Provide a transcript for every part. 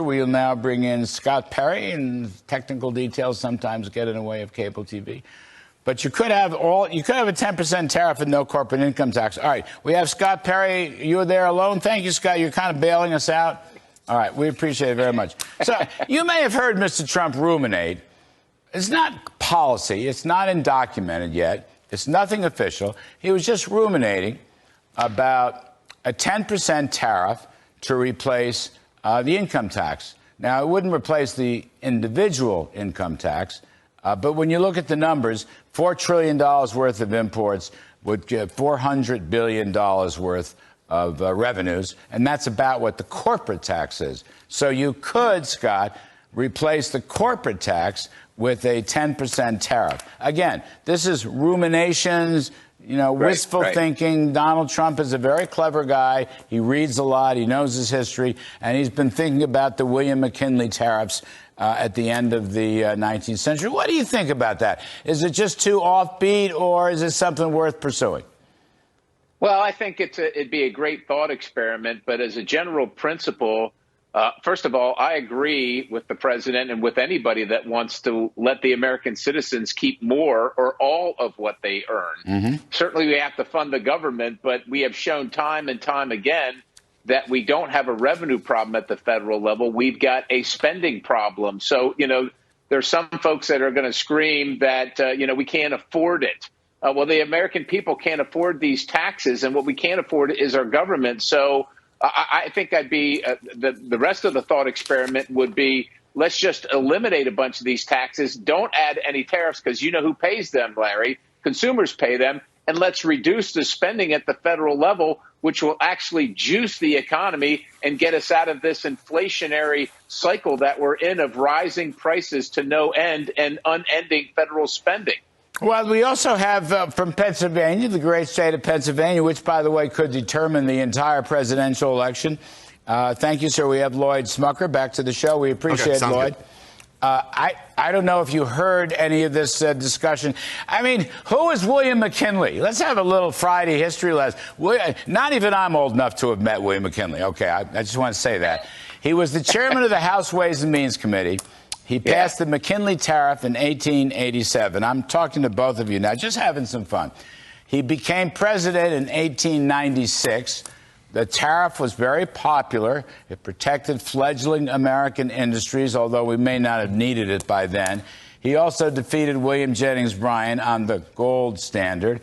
We'll now bring in Scott Perry, and technical details sometimes get in the way of cable TV. But you could have a 10% tariff and no corporate income tax. All right, we have Scott Perry. You're there alone. Thank you, Scott. You're kind of bailing us out. All right, we appreciate it very much. So you may have heard Mr. Trump ruminate. It's not policy. It's not undocumented yet. It's nothing official. He was just ruminating about a 10% tariff to replace the income tax. Now, it wouldn't replace the individual income tax, but when you look at the numbers, $4 trillion worth of imports would give $400 billion worth of revenues, and that's about what the corporate tax is. So you could, Scott, replace the corporate tax with a 10% tariff. Again, this is ruminations, wistful thinking. Donald Trump is a very clever guy. He reads a lot. He knows his history. And he's been thinking about the William McKinley tariffs at the end of the 19th century. What do you think about that? Is it just too offbeat, or is it something worth pursuing? Well, I think it'd be a great thought experiment. But as a general principle, first of all, I agree with the president and with anybody that wants to let the American citizens keep more or all of what they earn. Mm-hmm. Certainly, we have to fund the government, but we have shown time and time again that we don't have a revenue problem at the federal level. We've got a spending problem. So, there's some folks that are going to scream that, we can't afford it. Well, the American people can't afford these taxes, and what we can't afford is our government. So I think I'd be the rest of the thought experiment would be, let's just eliminate a bunch of these taxes. Don't add any tariffs, because you know who pays them, Larry. Consumers pay them. And let's reduce the spending at the federal level, which will actually juice the economy and get us out of this inflationary cycle that we're in of rising prices to no end and unending federal spending. Well, we also have from Pennsylvania, the great state of Pennsylvania, which, by the way, could determine the entire presidential election. Thank you, sir. We have Lloyd Smucker back to the show. We appreciate Lloyd. I don't know if you heard any of this discussion. I mean, who is William McKinley? Let's have a little Friday history lesson. Not even I'm old enough to have met William McKinley. Okay, I just want to say that. He was the chairman of the House Ways and Means Committee. He passed the McKinley Tariff in 1887. I'm talking to both of you now, just having some fun. He became president in 1896. The tariff was very popular. It protected fledgling American industries, although we may not have needed it by then. He also defeated William Jennings Bryan on the gold standard.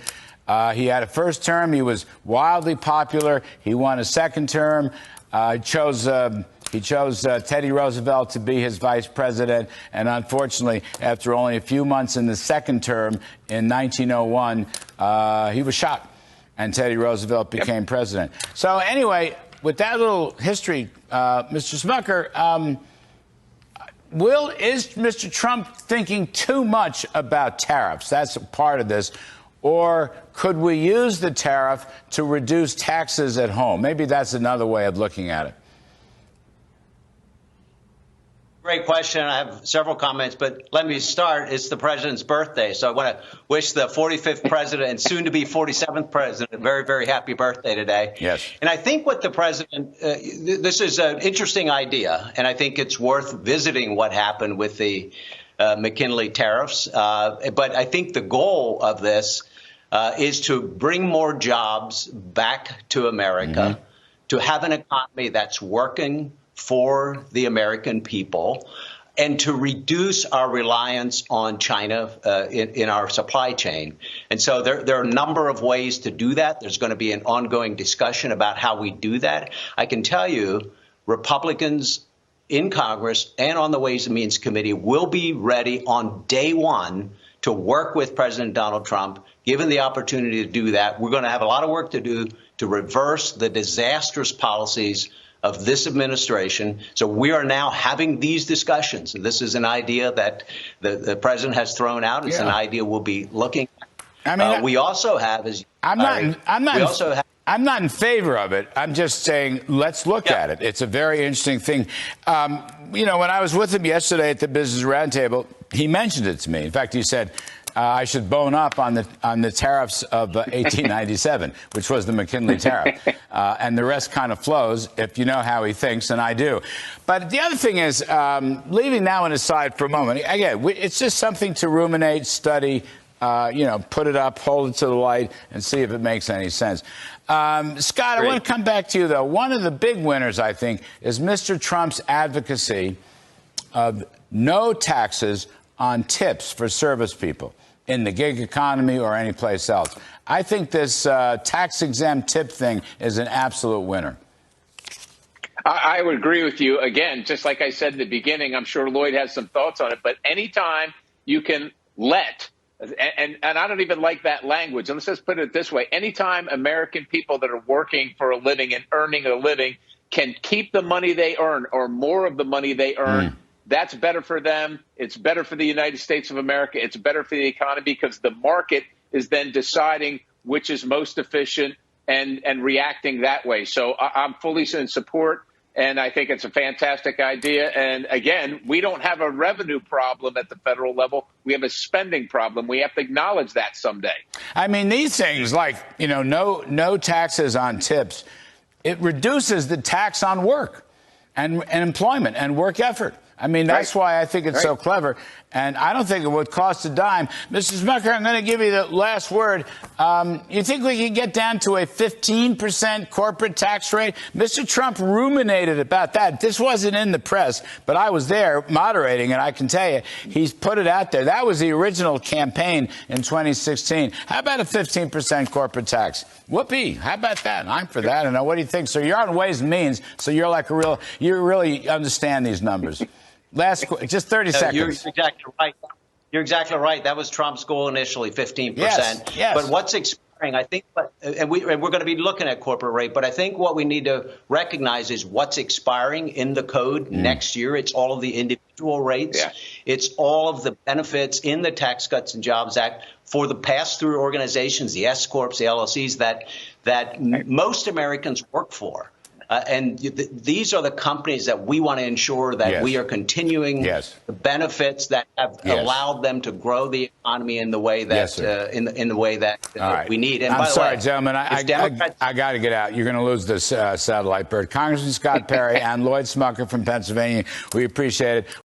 He had a first term. He was wildly popular. He won a second term. He chose Teddy Roosevelt to be his vice president. And unfortunately, after only a few months in the second term in 1901, he was shot. And Teddy Roosevelt became president. So anyway, with that little history, Mr. Smucker, is Mr. Trump thinking too much about tariffs? That's a part of this. Or could we use the tariff to reduce taxes at home? Maybe that's another way of looking at it. Great question. I have several comments, but let me start. It's the president's birthday, so I want to wish the 45th president and soon to be 47th president a very, very happy birthday today. Yes. And I think what the president, this is an interesting idea, and I think it's worth visiting what happened with the McKinley tariffs. But I think the goal of this is to bring more jobs back to America, to have an economy that's working for the American people, and to reduce our reliance on China in our supply chain. And so there are a number of ways to do that. There's going to be an ongoing discussion about how we do that. I can tell you, Republicans in Congress and on the Ways and Means Committee will be ready on day one to work with President Donald Trump. Given the opportunity to do that, we're going to have a lot of work to do to reverse the disastrous policies of this administration. So we are now having these discussions. And this is an idea that the president has thrown out. It's an idea we'll be looking at. I mean, we also have, as I'm not in favor of it. I'm just saying, let's look at it. It's a very interesting thing. When I was with him yesterday at the Business Roundtable, he mentioned it to me. In fact, he said, I should bone up on the tariffs of 1897, which was the McKinley tariff. And the rest kind of flows if you know how he thinks, and I do. But the other thing is, leaving that one aside for a moment, again, it's just something to ruminate, study, put it up, hold it to the light, and see if it makes any sense. Scott, I want to come back to you, though. One of the big winners, I think, is Mr. Trump's advocacy of no taxes on tips for service people in the gig economy or any place else. I think this tax-exempt tip thing is an absolute winner. I would agree with you. Again, just like I said in the beginning, I'm sure Lloyd has some thoughts on it, but anytime you can let, and I don't even like that language, and let's just put it this way, anytime American people that are working for a living and earning a living can keep the money they earn or more of the money they earn, that's better for them. It's better for the United States of America. It's better for the economy because the market is then deciding which is most efficient and reacting that way. So I'm fully in support, and I think it's a fantastic idea. And again, we don't have a revenue problem at the federal level. We have a spending problem. We have to acknowledge that someday. I mean, these things like, no taxes on tips, it reduces the tax on work and employment and work effort. I mean, that's why I think it's so clever. And I don't think it would cost a dime. Mr. Smucker, I'm going to give you the last word. You think we can get down to a 15% corporate tax rate? Mr. Trump ruminated about that. This wasn't in the press, but I was there moderating, and I can tell you, he's put it out there. That was the original campaign in 2016. How about a 15% corporate tax? Whoopee. How about that? I'm for that. And what do you think? So you're on Ways and Means, so you're like you really understand these numbers. Just 30 seconds. You're exactly right. You're exactly right. That was Trump's goal initially, 15%. Yes. But what's expiring, I think, and we're going to be looking at corporate rate, but I think what we need to recognize is what's expiring in the code next year. It's all of the individual rates. Yeah. It's all of the benefits in the Tax Cuts and Jobs Act for the pass-through organizations, the S Corps, the LLCs that most Americans work for. And these are the companies that we want to ensure that we are continuing the benefits that have allowed them to grow the economy in the way that in the way that we need. And I'm by the sorry, way, gentlemen, I got to get out. You're going to lose this satellite bird. Congressman Scott Perry and Lloyd Smucker from Pennsylvania. We appreciate it.